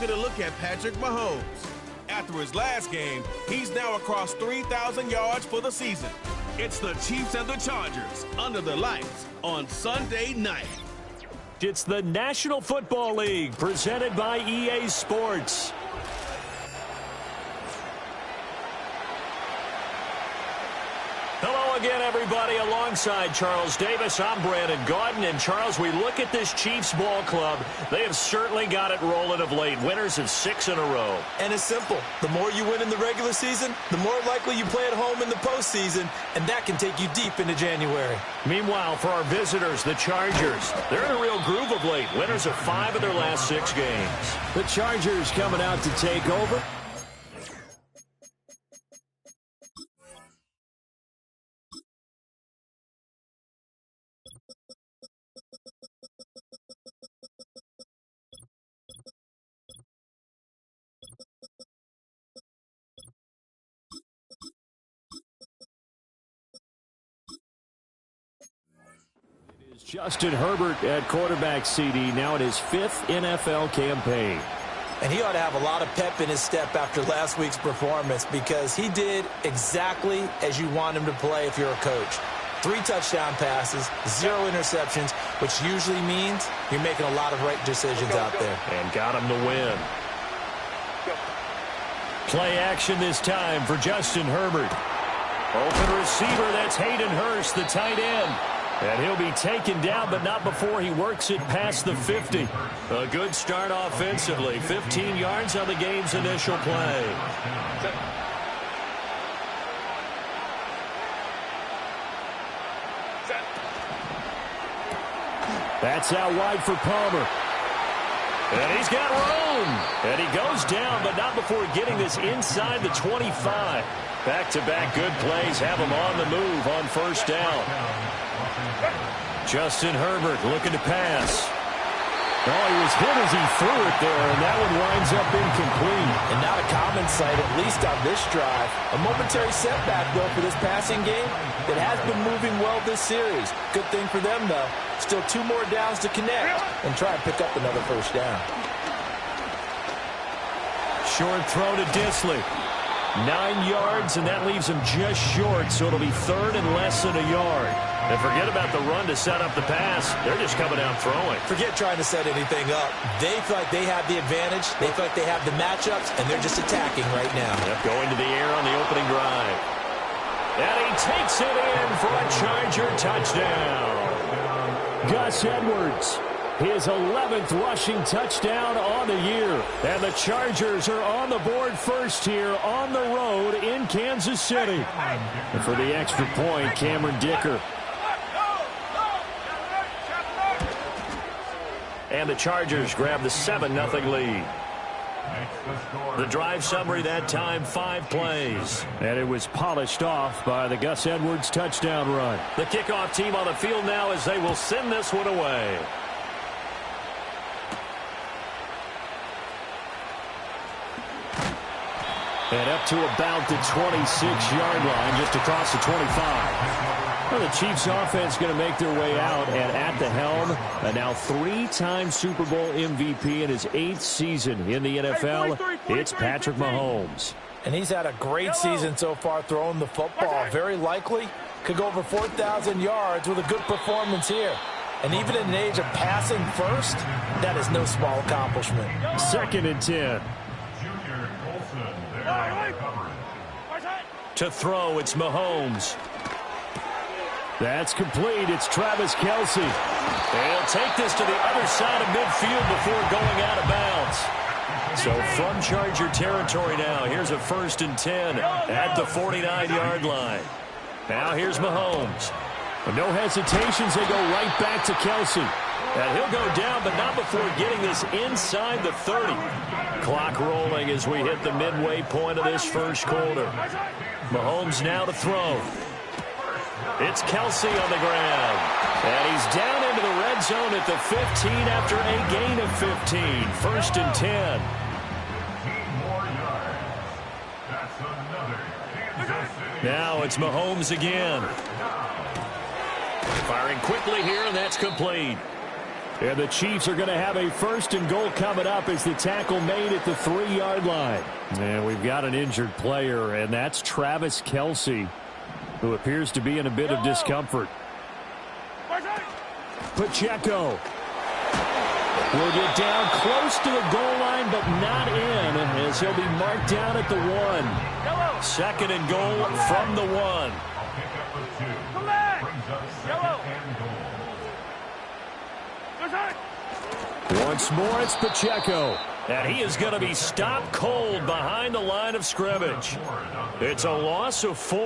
Get a look at Patrick Mahomes. After his last game, he's now across 3,000 yards for the season. It's the Chiefs and the Chargers under the lights on Sunday night. It's the National Football League presented by EA Sports. Hello again, everybody. Alongside Charles Davis, I'm Brandon Gaudin. And, Charles, we look at this Chiefs ball club. They have certainly got it rolling of late. Winners of 6 in a row. And it's simple. The more you win in the regular season, the more likely you play at home in the postseason, and that can take you deep into January. Meanwhile, for our visitors, the Chargers, they're in a real groove of late. Winners of 5 of their last 6 games. The Chargers coming out to take over. Justin Herbert at quarterback CD, now in his 5th NFL campaign. And he ought to have a lot of pep in his step after last week's performance, because he did exactly as you want him to play if you're a coach. 3 touchdown passes, 0 interceptions, which usually means you're making a lot of right decisions out there. And got him to win. Play action this time for Justin Herbert. Open receiver, that's Hayden Hurst, the tight end. And he'll be taken down, but not before he works it past the 50. A good start offensively. 15 yards on the game's initial play. That's out wide for Palmer. And he's got room. And he goes down, but not before getting this inside the 25. Back-to-back good plays have him on the move on first down. Justin Herbert looking to pass. Oh, he was hit as he threw it there, and that one winds up incomplete. And not a common sight, at least on this drive. A momentary setback, though, for this passing game that has been moving well this series. Good thing for them, though. Still 2 more downs to connect and try and pick up another first down. Short throw to Disley. 9 yards, and that leaves him just short, so it'll be 3rd and less than a yard. And forget about the run to set up the pass. They're just coming out throwing. Forget trying to set anything up. They feel like they have the advantage. They feel like they have the matchups, and they're just attacking right now. Yep, going to the air on the opening drive. And he takes it in for a Charger touchdown. Gus Edwards, his 11th rushing touchdown on the year. And the Chargers are on the board first here on the road in Kansas City. And for the extra point, Cameron Dicker. And the Chargers grab the 7-0 lead. The drive summary that time, 5 plays. And it was polished off by the Gus Edwards touchdown run. The kickoff team on the field now as they will send this one away. And up to about the 26-yard line, just across the 25. Well, the Chiefs offense going to make their way out, and at the helm, a now 3-time Super Bowl MVP in his 8th season in the NFL, it's Patrick Mahomes. And he's had a great season so far throwing the football. Very likely could go over 4,000 yards with a good performance here. And even in an age of passing first, that is no small accomplishment. 2nd and 10. To throw, it's Mahomes. That's complete. It's Travis Kelce. They'll take this to the other side of midfield before going out of bounds. So from Charger territory now, here's a 1st and 10 at the 49-yard line. Now here's Mahomes. With no hesitations, they go right back to Kelce. And he'll go down, but not before getting this inside the 30. Clock rolling as we hit the midway point of this first quarter. Mahomes now to throw. It's Kelce on the ground. And he's down into the red zone at the 15 after a gain of 15. 1st and 10. Now it's Mahomes again. Firing quickly here, and that's complete. And the Chiefs are going to have a 1st and goal coming up as the tackle made at the 3-yard line. And we've got an injured player, and that's Travis Kelce, who appears to be in a bit of discomfort. Pacheco will get down close to the goal line, but not in, as he'll be marked down at the 1. 2nd and goal from the 1. Once more, it's Pacheco. And he is going to be stopped cold behind the line of scrimmage. It's a loss of 4.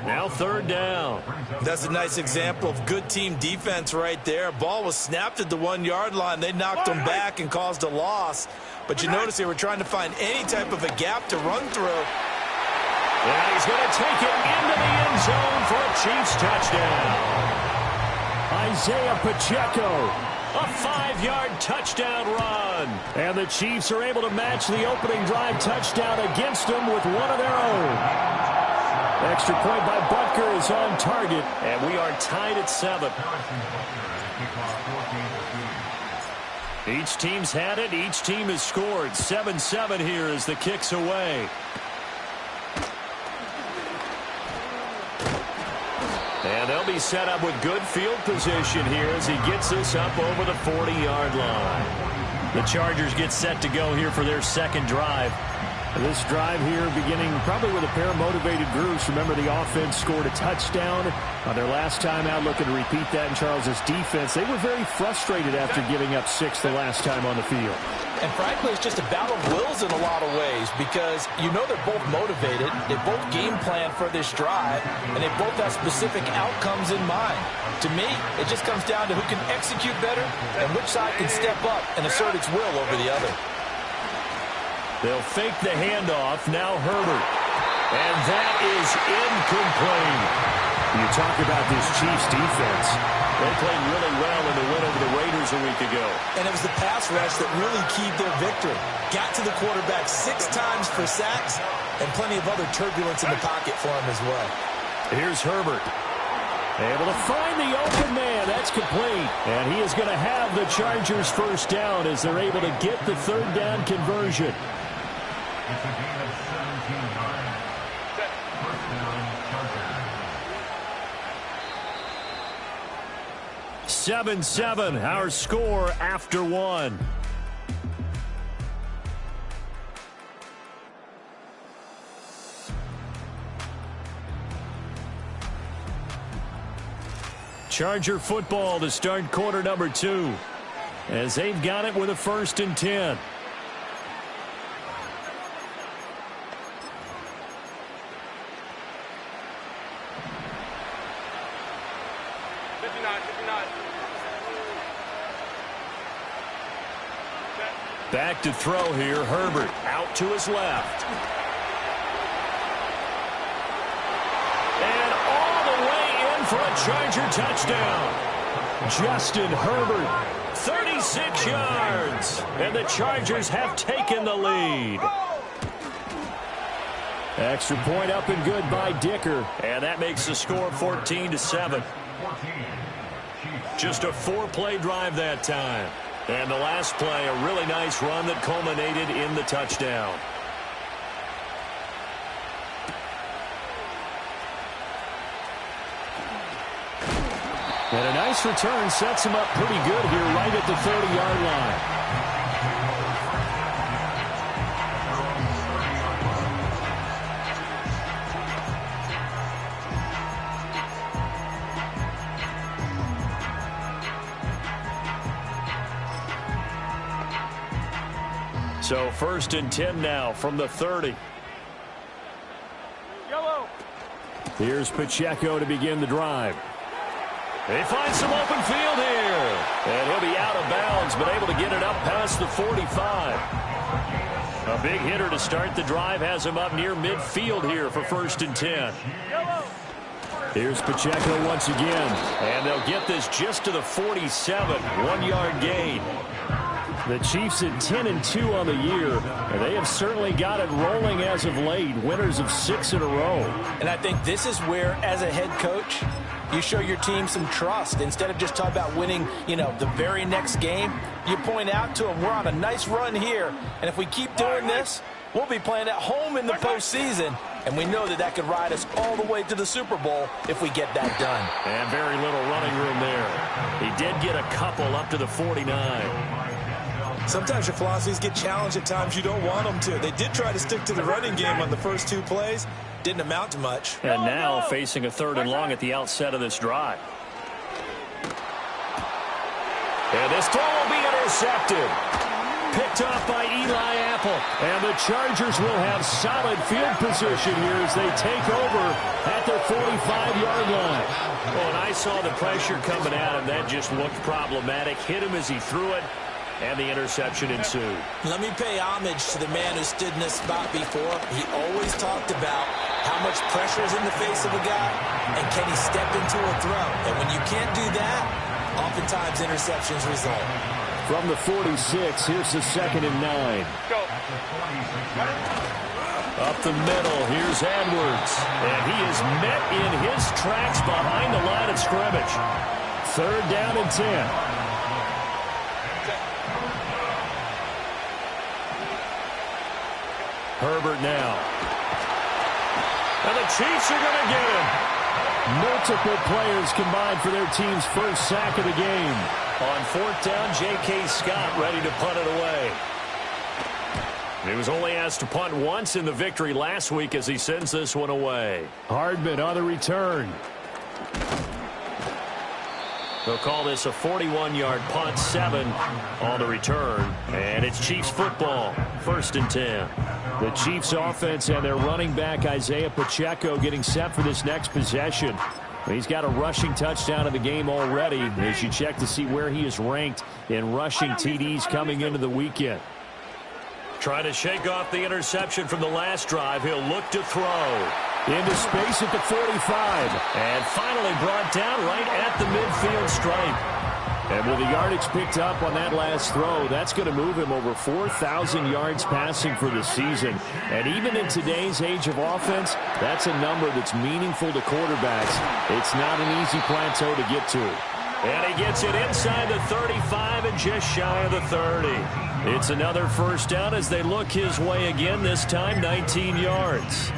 Now 3rd down. That's a nice example of good team defense right there. Ball was snapped at the 1-yard line. They knocked him back and caused a loss. But you notice they were trying to find any type of a gap to run through. And he's going to take it into the end zone for a Chiefs touchdown. Isaiah Pacheco. A 5-yard touchdown run. And the Chiefs are able to match the opening drive touchdown against them with one of their own. Extra point by Butker is on target. And we are tied at 7. Each team's had it. Each team has scored. 7-7 here as the kick's away. And they'll be set up with good field position here as he gets this up over the 40-yard line. The Chargers get set to go here for their 2nd drive. This drive here beginning probably with a pair of motivated groups. Remember, the offense scored a touchdown on their last time out, looking to repeat that in Charles's defense. They were very frustrated after giving up 6 the last time on the field. And frankly, it's just a battle of wills in a lot of ways because you know they're both motivated. They both game plan for this drive, and they both have specific outcomes in mind. To me, it just comes down to who can execute better and which side can step up and assert its will over the other. They'll fake the handoff. Now Herbert. And that is incomplete. You talk about this Chiefs defense. They played really well in the win over the Raiders a week ago. And it was the pass rush that really keyed their victory. Got to the quarterback 6 times for sacks and plenty of other turbulence in the pocket for him as well. Here's Herbert. Able to find the open man. That's complete. And he is going to have the Chargers 1st down as they're able to get the 3rd down conversion. 7-7, our score after 1. Charger football to start quarter number 2 as they've got it with a 1st and 10. Back to throw here. Herbert out to his left. And all the way in for a Charger touchdown. Justin Herbert, 36 yards. And the Chargers have taken the lead. Extra point up and good by Dicker. And that makes the score 14-7. Just a 4-play drive that time. And the last play, a really nice run that culminated in the touchdown. And a nice return sets him up pretty good here right at the 30-yard line. So 1st and 10 now from the 30. Yellow. Here's Pacheco to begin the drive. They find some open field here. And he'll be out of bounds, but able to get it up past the 45. A big hitter to start the drive has him up near midfield here for 1st and 10. Here's Pacheco once again. And they'll get this just to the 47. 1-yard gain. The Chiefs at 10-2 on the year, and they have certainly got it rolling as of late, winners of 6 in a row. And I think this is where, as a head coach, you show your team some trust. Instead of just talking about winning, the very next game, you point out to them, we're on a nice run here, and if we keep doing this, we'll be playing at home in the postseason, and we know that could ride us all the way to the Super Bowl if we get that done. And very little running room there. He did get a couple up to the 49. Sometimes your philosophies get challenged at times you don't want them to. They did try to stick to the running game on the first 2 plays. Didn't amount to much. And now facing a 3rd and long at the outset of this drive. And this throw will be intercepted. Picked off by Eli Apple. And the Chargers will have solid field position here as they take over at their 45-yard line. Oh, and I saw the pressure coming at him. That just looked problematic. Hit him as he threw it, and the interception ensued. Let me pay homage to the man who stood in this spot before. He always talked about how much pressure is in the face of a guy, and can he step into a throw. And when you can't do that, oftentimes interceptions result. From the 46, here's the 2nd and 9. Go. Up the middle, here's Edwards. And he is met in his tracks behind the line of scrimmage. 3rd down and 10. Herbert now. And the Chiefs are going to get him. Multiple players combined for their team's first sack of the game. On 4th down, J.K. Scott ready to punt it away. He was only asked to punt once in the victory last week as he sends this one away. Hardman on the return. They'll call this a 41-yard punt, 7 on the return. And it's Chiefs football, 1st and 10. The Chiefs offense and their running back Isaiah Pacheco getting set for this next possession. He's got a rushing touchdown in the game already as you check to see where he is ranked in rushing TDs coming into the weekend. Trying to shake off the interception from the last drive. He'll look to throw. Into space at the 45. And finally brought down right at the midfield stripe. And with the yardage picked up on that last throw, that's going to move him over 4,000 yards passing for the season. And even in today's age of offense, that's a number that's meaningful to quarterbacks. It's not an easy plateau to get to. And he gets it inside the 35 and just shy of the 30. It's another 1st down as they look his way again, this time 19 yards.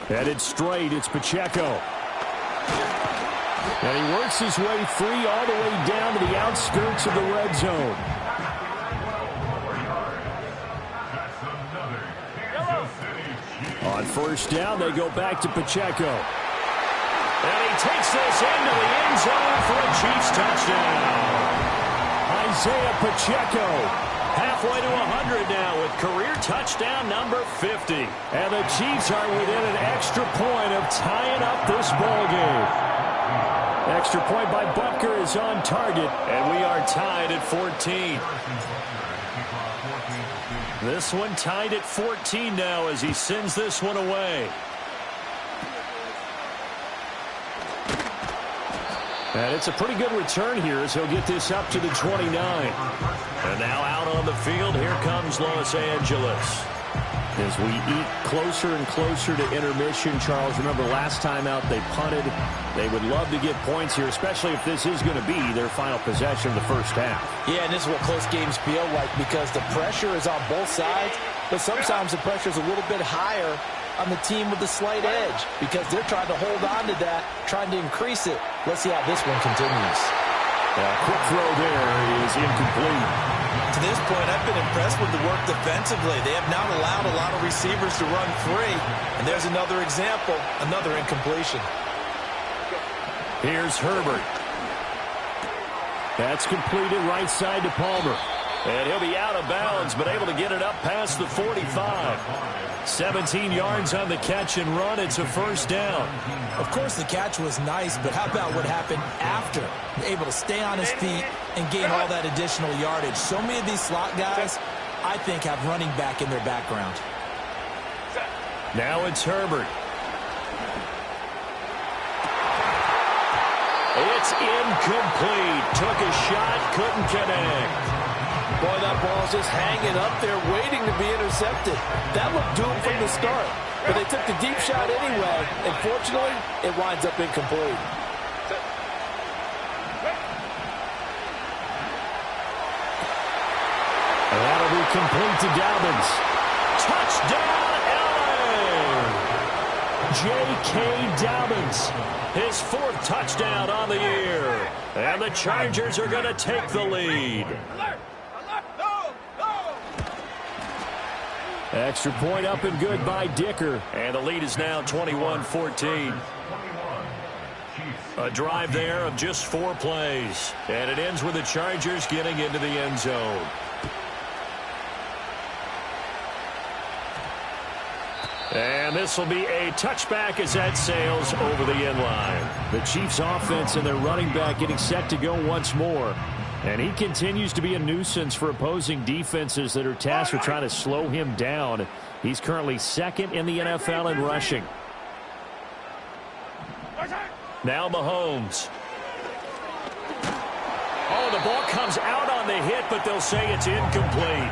Headed straight, it's Pacheco. And he works his way free all the way down to the outskirts of the red zone. On 1st down, they go back to Pacheco. And he takes this into the end zone for a Chiefs touchdown. Isaiah Pacheco. Halfway to 100 now with career touchdown number 50. And the Chiefs are within an extra point of tying up this ball game. Extra point by Butker is on target, and we are tied at 14. This one tied at 14 now as he sends this one away. And it's a pretty good return here as he'll get this up to the 29. And now out on the field, here comes Los Angeles. As we eat closer and closer to intermission, Charles, remember last time out they punted. They would love to get points here, especially if this is going to be their final possession of the first half. Yeah, and this is what close games feel like because the pressure is on both sides, but sometimes the pressure is a little bit higher on the team with the slight edge because they're trying to hold on to that, trying to increase it. Let's see how this one continues. Quick throw there is incomplete. To this point, I've been impressed with the work defensively. They have not allowed a lot of receivers to run free. And there's another example, another incompletion. Here's Herbert. That's completed right side to Palmer. And he'll be out of bounds, but able to get it up past the 45. 17 yards on the catch and run. It's a first down. Of course, the catch was nice, but how about what happened after? Able to stay on his feet and gain all that additional yardage. So many of these slot guys, I think, have running back in their background. Now it's Herbert. It's incomplete. Took a shot, couldn't connect. Boy, that ball's just hanging up there waiting to be intercepted. That looked doomed from the start. But they took the deep shot anyway, and fortunately, it winds up incomplete. That'll be complete to Dobbins. Touchdown, LA! J.K. Dobbins, his 4th touchdown on the year. And the Chargers are going to take the lead. Extra point up and good by Dicker. And the lead is now 21-14. A drive there of just 4 plays. And it ends with the Chargers getting into the end zone. And this will be a touchback as that sails over the end line. The Chiefs offense and their running back getting set to go once more. And he continues to be a nuisance for opposing defenses that are tasked with trying to slow him down. He's currently 2nd in the NFL in rushing. Now Mahomes. Oh, the ball comes out on the hit, but they'll say it's incomplete.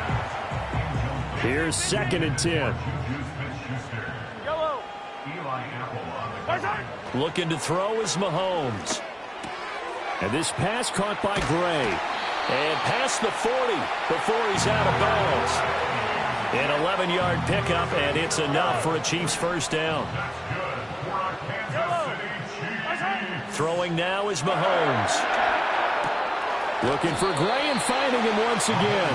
Here's 2nd and 10. Looking to throw is Mahomes. And this pass caught by Gray. And past the 40 before he's out of bounds. An 11-yard pickup, and it's enough for a Chiefs first down. Throwing now is Mahomes. Looking for Gray and finding him once again.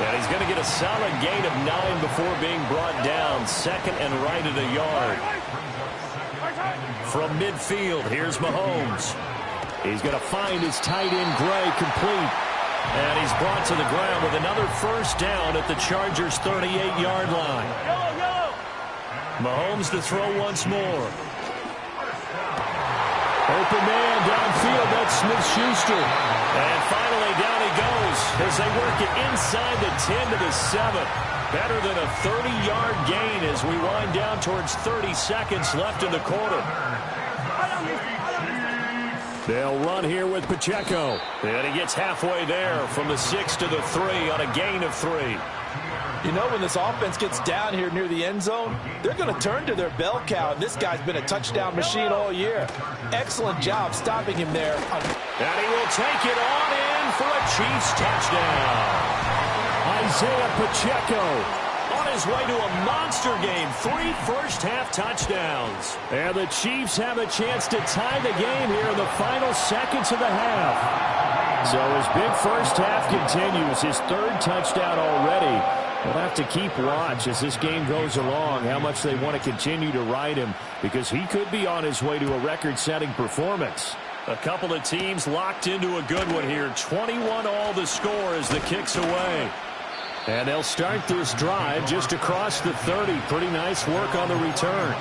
And he's going to get a solid gain of 9 before being brought down. 2nd and right at a yard. From midfield, here's Mahomes. He's going to find his tight end, Gray, complete. And he's brought to the ground with another first down at the Chargers' 38-yard line. Mahomes to throw once more. Open man downfield, that's Smith-Schuster. And finally down he goes as they work it inside the 10 to the 7. Better than a 30-yard gain as we wind down towards 30 seconds left in the quarter. They'll run here with Pacheco. And he gets halfway there from the 6 to the 3 on a gain of 3. You know, when this offense gets down here near the end zone, they're going to turn to their bell cow, and this guy's been a touchdown machine all year. Excellent job stopping him there. And he will take it on in for a Chiefs touchdown. Isaiah Pacheco on his way to a monster game. 3 first-half touchdowns. And the Chiefs have a chance to tie the game here in the final seconds of the half. So his big first half continues. His 3rd touchdown already. We'll have to keep watch as this game goes along, how much they want to continue to ride him, because he could be on his way to a record-setting performance. A couple of teams locked into a good one here. 21 all the score as the kick's away. And they'll start this drive just across the 30. Pretty nice work on the return.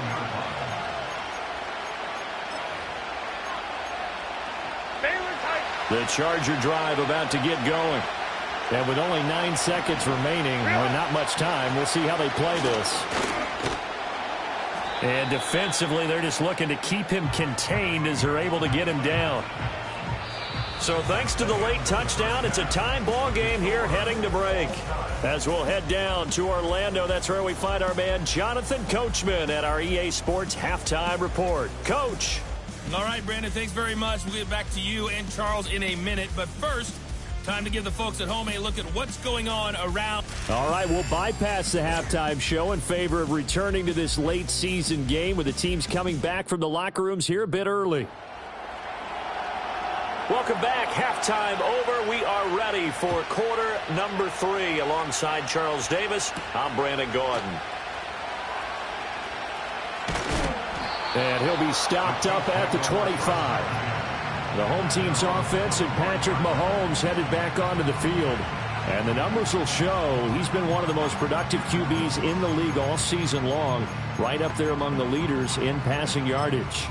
The Charger drive about to get going. And with only 9 seconds remaining, or not much time, we'll see how they play this. And defensively, they're just looking to keep him contained as they're able to get him down. So thanks to the late touchdown, it's a time ball game here heading to break. As we'll head down to Orlando, that's where we find our man Jonathan Coachman at our EA Sports Halftime Report. Coach. All right, Brandon, thanks very much. We'll get back to you and Charles in a minute. But first, time to give the folks at home a look at what's going on around. All right, we'll bypass the halftime show in favor of returning to this late season game with the teams coming back from the locker rooms here a bit early. Welcome back. Halftime over. We are ready for quarter number 3. Alongside Charles Davis, I'm Brandon Gordon. And he'll be stopped up at the 25. The home team's offense and Patrick Mahomes headed back onto the field. And the numbers will show he's been one of the most productive QBs in the league all season long, right up there among the leaders in passing yardage.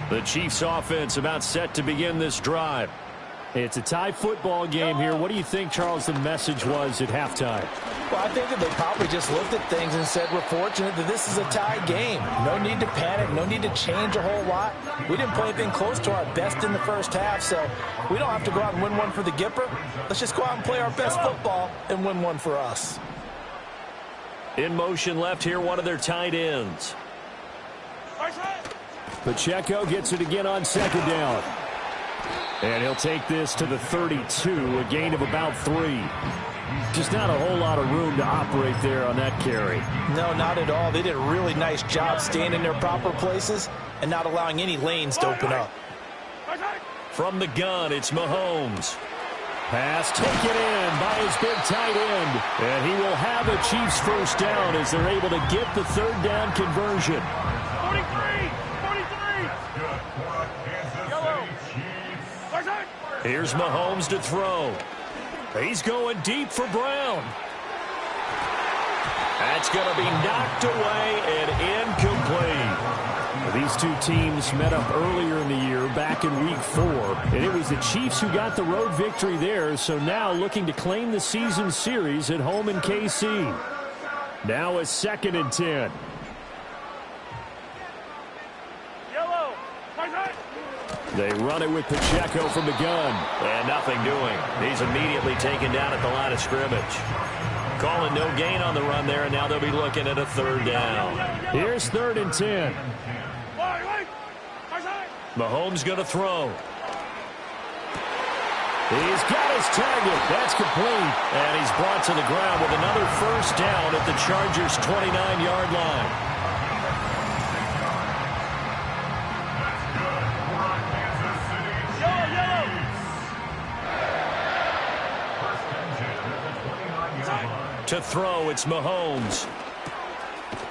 The Chiefs offense about set to begin this drive. It's a tie football game here. What do you think, Charles, the message was at halftime? Well, I think that they probably just looked at things and said, we're fortunate that this is a tie game. No need to panic. No need to change a whole lot. We didn't play anything close to our best in the first half, so we don't have to go out and win one for the Gipper. Let's just go out and play our best football and win one for us. In motion left here, one of their tight ends. Pacheco gets it again on second down. And he'll take this to the 32, a gain of about 3. Just not a whole lot of room to operate there on that carry. No, not at all. They did a really nice job staying in their proper places and not allowing any lanes to open up. From the gun, it's Mahomes. Pass taken in by his big tight end. And he will have a Chiefs first down as they're able to get the third down conversion. 43! Here's Mahomes to throw. He's going deep for Brown. That's going to be knocked away and incomplete. These two teams met up earlier in the year, back in Week 4. And it was the Chiefs who got the road victory there, so now looking to claim the season series at home in KC. Now a 2nd and 10. They run it with Pacheco from the gun. And nothing doing. He's immediately taken down at the line of scrimmage. Calling no gain on the run there, and now they'll be looking at a third down. Here's 3rd and 10. Mahomes going to throw. He's got his target. That's complete. And he's brought to the ground with another first down at the Chargers' 29-yard line. To throw, it's Mahomes.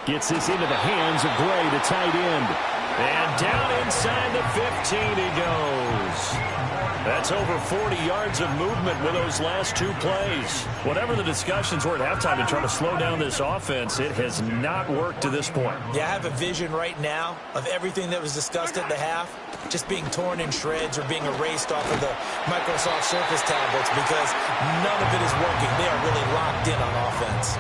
Gets this into the hands of Gray, the tight end. And down inside the 15 he goes. That's over 40 yards of movement with those last 2 plays. Whatever the discussions were at halftime to try to slow down this offense, it has not worked to this point. Yeah, I have a vision right now of everything that was discussed at the half just being torn in shreds or being erased off of the Microsoft Surface tablets because none of it is working. They are really locked in on offense.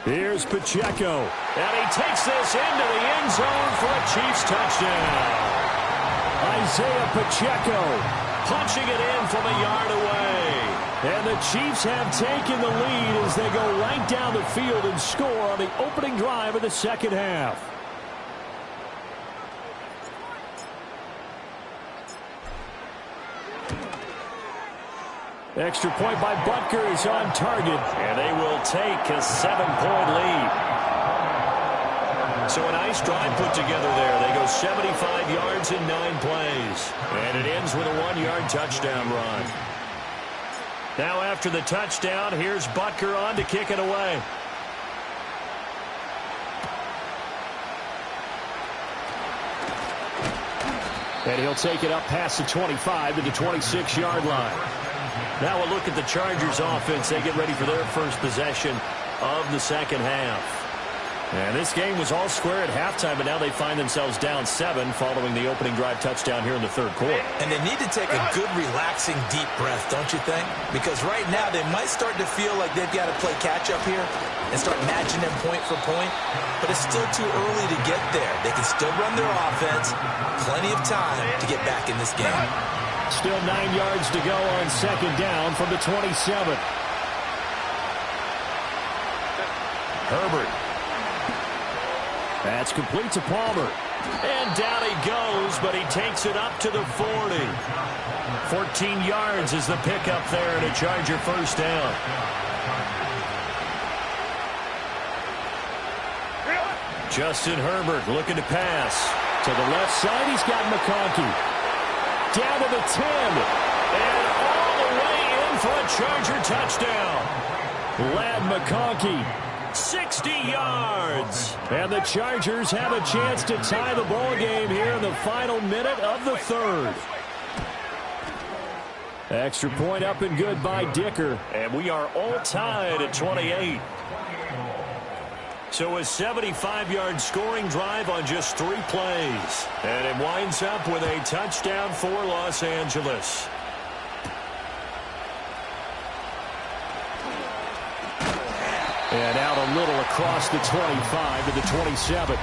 Here's Pacheco. And he takes this into the end zone for a Chiefs touchdown. Isaiah Pacheco punching it in from a yard away. And the Chiefs have taken the lead as they go right down the field and score on the opening drive of the second half. Extra point by Butker is on target. And they will take a 7-point lead. So a nice drive put together there. They go 75 yards in 9 plays. And it ends with a 1-yard touchdown run. Now after the touchdown, here's Butker on to kick it away. And he'll take it up past the 25 to the 26-yard line. Now a look at the Chargers offense. They get ready for their first possession of the second half. And this game was all square at halftime, but now they find themselves down 7 following the opening drive touchdown here in the third quarter. And they need to take a good, relaxing, deep breath, don't you think? Because right now they might start to feel like they've got to play catch-up here and start matching them point for point. But it's still too early to get there. They can still run their offense. Plenty of time to get back in this game. Still 9 yards to go on second down from the 27. Herbert. That's complete to Palmer. And down he goes, but he takes it up to the 40. 14 yards is the pickup there and a Charger first down. Justin Herbert looking to pass. To the left side, he's got McConkey. Down to the 10. And all the way in for a Charger touchdown. Lad McConkey. 60 yards. And the Chargers have a chance to tie the ball game here in the final minute of the third. Extra point up and good by Dicker. And we are all tied at 28. So a 75-yard scoring drive on just 3 plays. And it winds up with a touchdown for Los Angeles. And out a little across the 25 to the 27.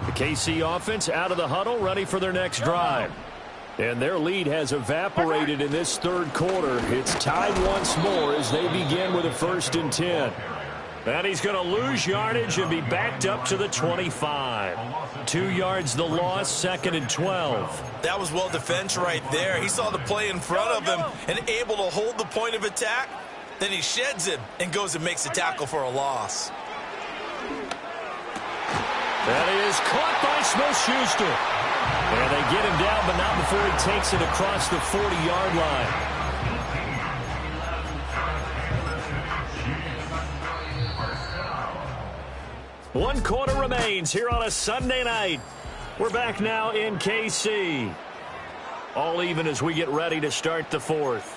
The KC offense out of the huddle, ready for their next drive. And their lead has evaporated in this third quarter. It's tied once more as they begin with a 1st and 10. And he's going to lose yardage and be backed up to the 25. 2 yards the loss, 2nd and 12. That was well defense right there. He saw the play in front of him and able to hold the point of attack. Then he sheds him and goes and makes a tackle for a loss. That is caught by Smith-Schuster. And they get him down, but not before he takes it across the 40-yard line. One quarter remains here on a Sunday night. We're back now in KC. All even as we get ready to start the 4th.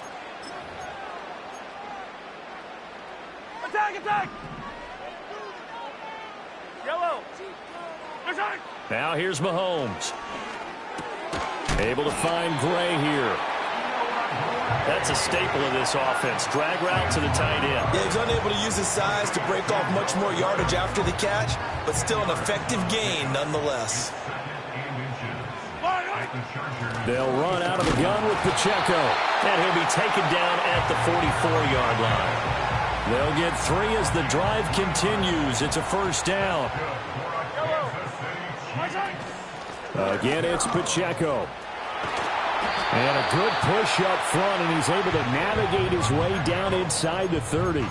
Attack, attack! Yellow! Attack! Now here's Mahomes. Able to find Gray here. That's a staple of this offense. Drag route to the tight end. Yeah, he's unable to use his size to break off much more yardage after the catch, but still an effective gain nonetheless. They'll run out of the gun with Pacheco. And he'll be taken down at the 44-yard line. They'll get 3 as the drive continues. It's a 1st down. Again, it's Pacheco. And a good push up front, and he's able to navigate his way down inside the 30.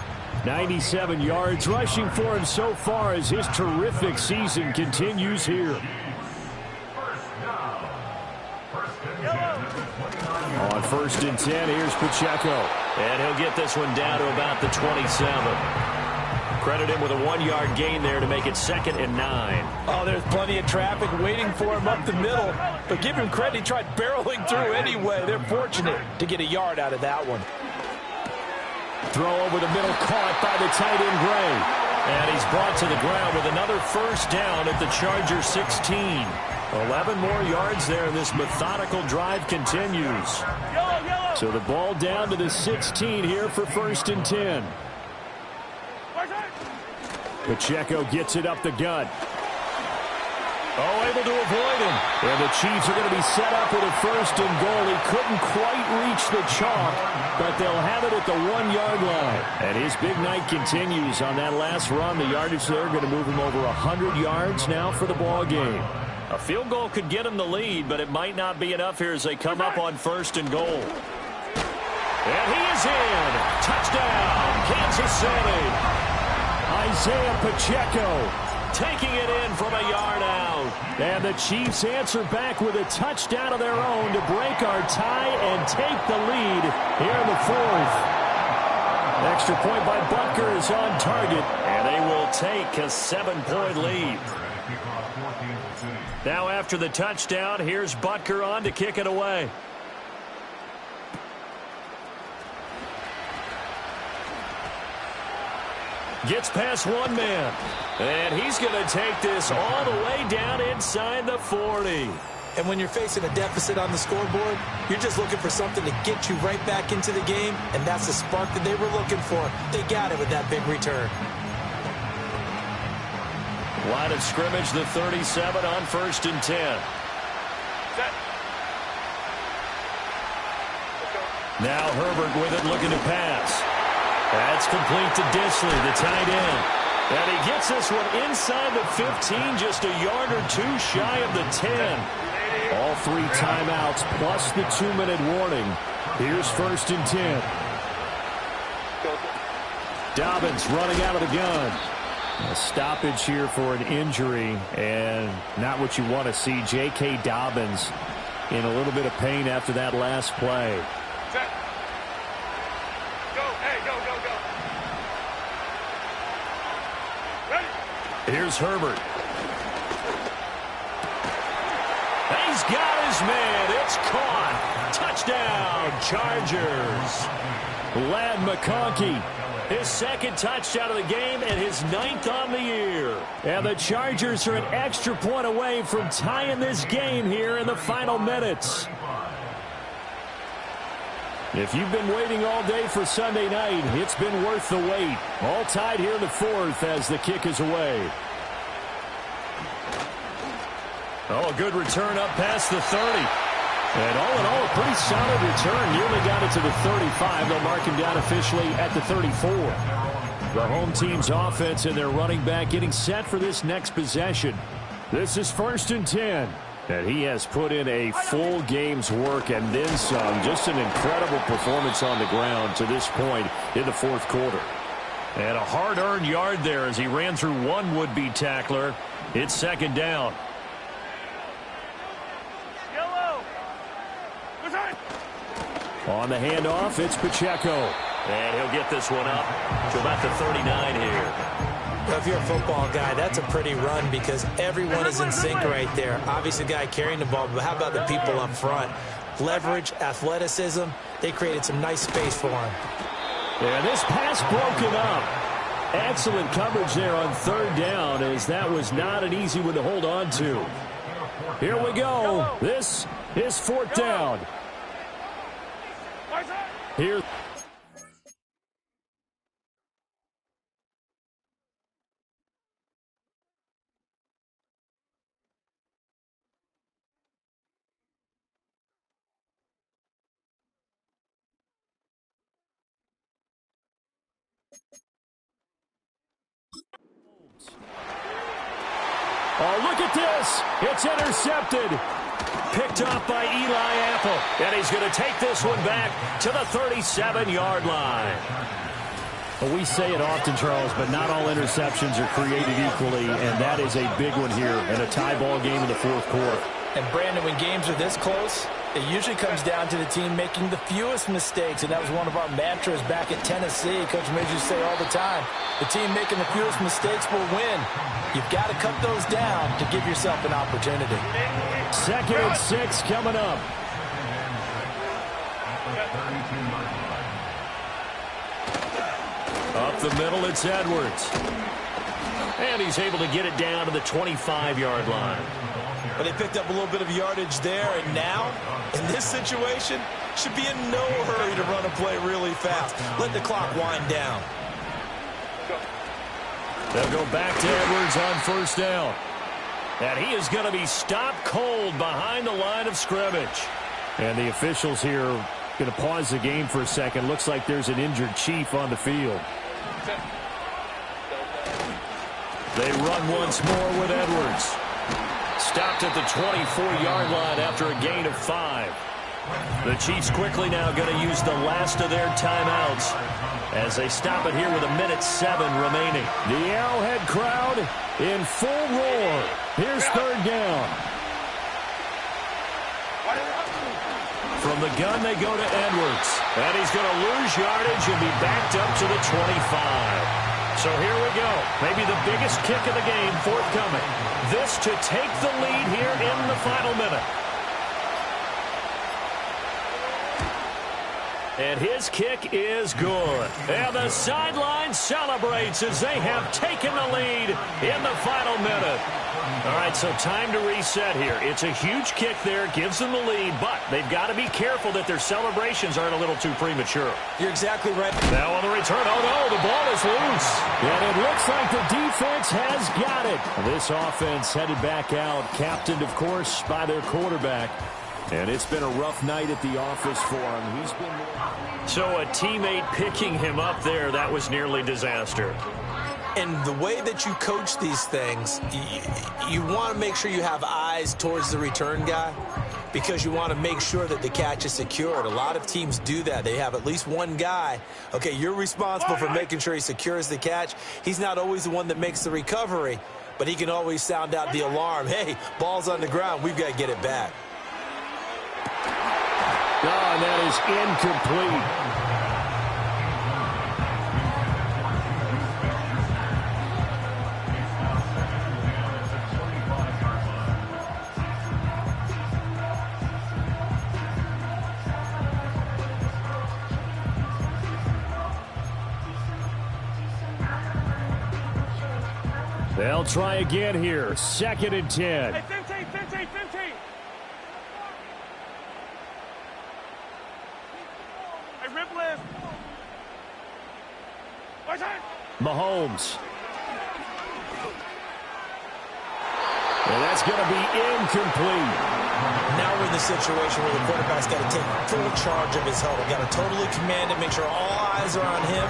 97 yards rushing for him so far as his terrific season continues here. On 1st and 10, here's Pacheco. And he'll get this one down to about the 27. Credit him with a 1-yard gain there to make it 2nd and 9. Oh, there's plenty of traffic waiting for him up the middle. But give him credit, he tried barreling through anyway. They're fortunate to get a yard out of that one. Throw over the middle, caught by the tight end Gray. And he's brought to the ground with another 1st down at the Chargers 16. 11 more yards there, and this methodical drive continues. So the ball down to the 16 here for 1st and 10. Pacheco gets it up the gut. Oh, able to avoid him. And the Chiefs are going to be set up with a 1st and goal. He couldn't quite reach the chalk, but they'll have it at the 1-yard line. And his big night continues on that last run. The yardage there going to move him over 100 yards now for the ball game. A field goal could get him the lead, but it might not be enough here as they come up on 1st and goal. And he is in. Touchdown, Kansas City. Isaiah Pacheco taking it in from a yard out. And the Chiefs answer back with a touchdown of their own to break our tie and take the lead here in the 4th. Extra point by Butker is on target. And they will take a 7-point lead. Now after the touchdown, here's Butker on to kick it away. Gets past one man. And he's going to take this all the way down inside the 40. And when you're facing a deficit on the scoreboard, you're just looking for something to get you right back into the game, and that's the spark that they were looking for. They got it with that big return. Line of scrimmage, the 37 on 1st and 10. Set. Now Herbert with it, looking to pass. That's complete to Disley, the tight end. And he gets this one inside the 15, just a yard or 2 shy of the 10. All 3 timeouts plus the 2-minute warning. Here's 1st and 10. Dobbins running out of the gun. A stoppage here for an injury, and not what you want to see. J.K. Dobbins in a little bit of pain after that last play. Set. Go. Hey, go, go, go. Ready. Here's Herbert. He's got his man. It's caught. Touchdown, Chargers. Lad McConkey, his second touchdown of the game and his 9th on the year. And the Chargers are an extra point away from tying this game here in the final minutes. If you've been waiting all day for Sunday night, it's been worth the wait. All tied here in the 4th as the kick is away. Oh, a good return up past the 30. And all in all, a pretty solid return. Nearly got it to the 35. They'll mark him down officially at the 34. The home team's offense and their running back getting set for this next possession. This is 1st and 10. And he has put in a full game's work and then some. Just an incredible performance on the ground to this point in the 4th quarter. And a hard-earned yard there as he ran through one would-be tackler. It's 2nd down. On the handoff, it's Pacheco. And he'll get this one up to about the 39 here. If you're a football guy, that's a pretty run because everyone is in sync right there. Obviously, the guy carrying the ball, but how about the people up front? Leverage, athleticism, they created some nice space for him. And this pass broken up. Excellent coverage there on 3rd down as that was not an easy one to hold on to. Here we go. This is 4th down. Here. Oh, look at this. It's intercepted. Picked off by Eli Apple. And he's going to take this one back to the 37-yard line. Well, we say it often, Charles, but not all interceptions are created equally, and that is a big one here in a tie ball game in the 4th quarter. And, Brandon, when games are this close, it usually comes down to the team making the fewest mistakes, and that was one of our mantras back at Tennessee. Coach Midge used to say all the time, the team making the fewest mistakes will win. You've got to cut those down to give yourself an opportunity. 2nd and 6 coming up. Up the middle, it's Edwards. And he's able to get it down to the 25-yard line. But they picked up a little bit of yardage there, and now, in this situation, should be in no hurry to run a play really fast. Let the clock wind down. They'll go back to Edwards on 1st down. And he is going to be stopped cold behind the line of scrimmage. And the officials here are going to pause the game for a second. Looks like there's an injured Chief on the field. They run once more with Edwards. Stopped at the 24-yard line after a gain of 5. The Chiefs quickly now going to use the last of their timeouts as they stop it here with 1:07 remaining. The Arrowhead crowd in full roar. Here's 3rd down. From the gun, they go to Edwards. And he's going to lose yardage and be backed up to the 25. So here we go. Maybe the biggest kick of the game forthcoming. This to take the lead here in the final minute. And his kick is good. And the sideline celebrates as they have taken the lead in the final minute. All right, so time to reset here. It's a huge kick there, gives them the lead, but they've got to be careful that their celebrations aren't a little too premature. You're exactly right. Now on the return, oh no, the ball is loose. And it looks like the defense has got it. This offense headed back out, captained, of course, by their quarterback. And it's been a rough night at the office for him. He's been... So a teammate picking him up there, that was nearly disaster. And the way that you coach these things, you want to make sure you have eyes towards the return guy because you want to make sure that the catch is secured. A lot of teams do that. They have at least one guy. Okay, you're responsible for making sure he secures the catch. He's not always the one that makes the recovery, but he can always sound out the alarm. Hey, ball's on the ground. We've got to get it back. Oh, and that is incomplete. They'll try again here. 2nd and 10. Hey, 15, 15, 15. Hey, rip left. Right side. Mahomes. And that's going to be incomplete. Now we're in the situation where the quarterback's got to take full charge of his huddle. Got to totally command it, make sure all eyes are on him.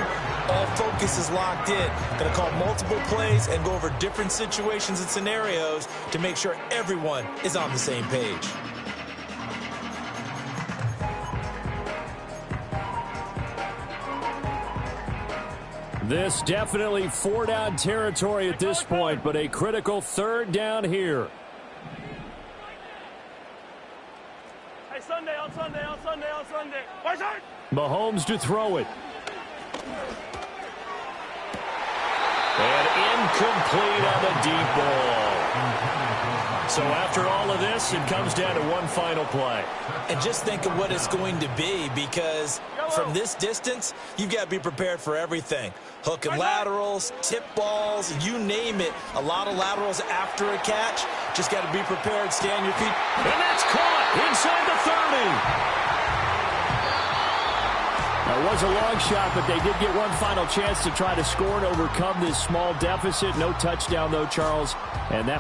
All focus is locked in. Going to call multiple plays and go over different situations and scenarios to make sure everyone is on the same page. This definitely 4-down territory at this point, but a critical 3rd down here. Hey, Sunday, on Sunday, on Sunday, on Sunday. Right side. Mahomes to throw it. And incomplete on the deep ball. So after all of this, it comes down to one final play. And just think of what it's going to be, because from this distance, you've got to be prepared for everything. Hook and laterals, tip balls, you name it. A lot of laterals after a catch. Just got to be prepared, stay on your feet. And that's caught inside the 30. It was a long shot, but they did get one final chance to try to score and overcome this small deficit. No touchdown, though, Charles. And that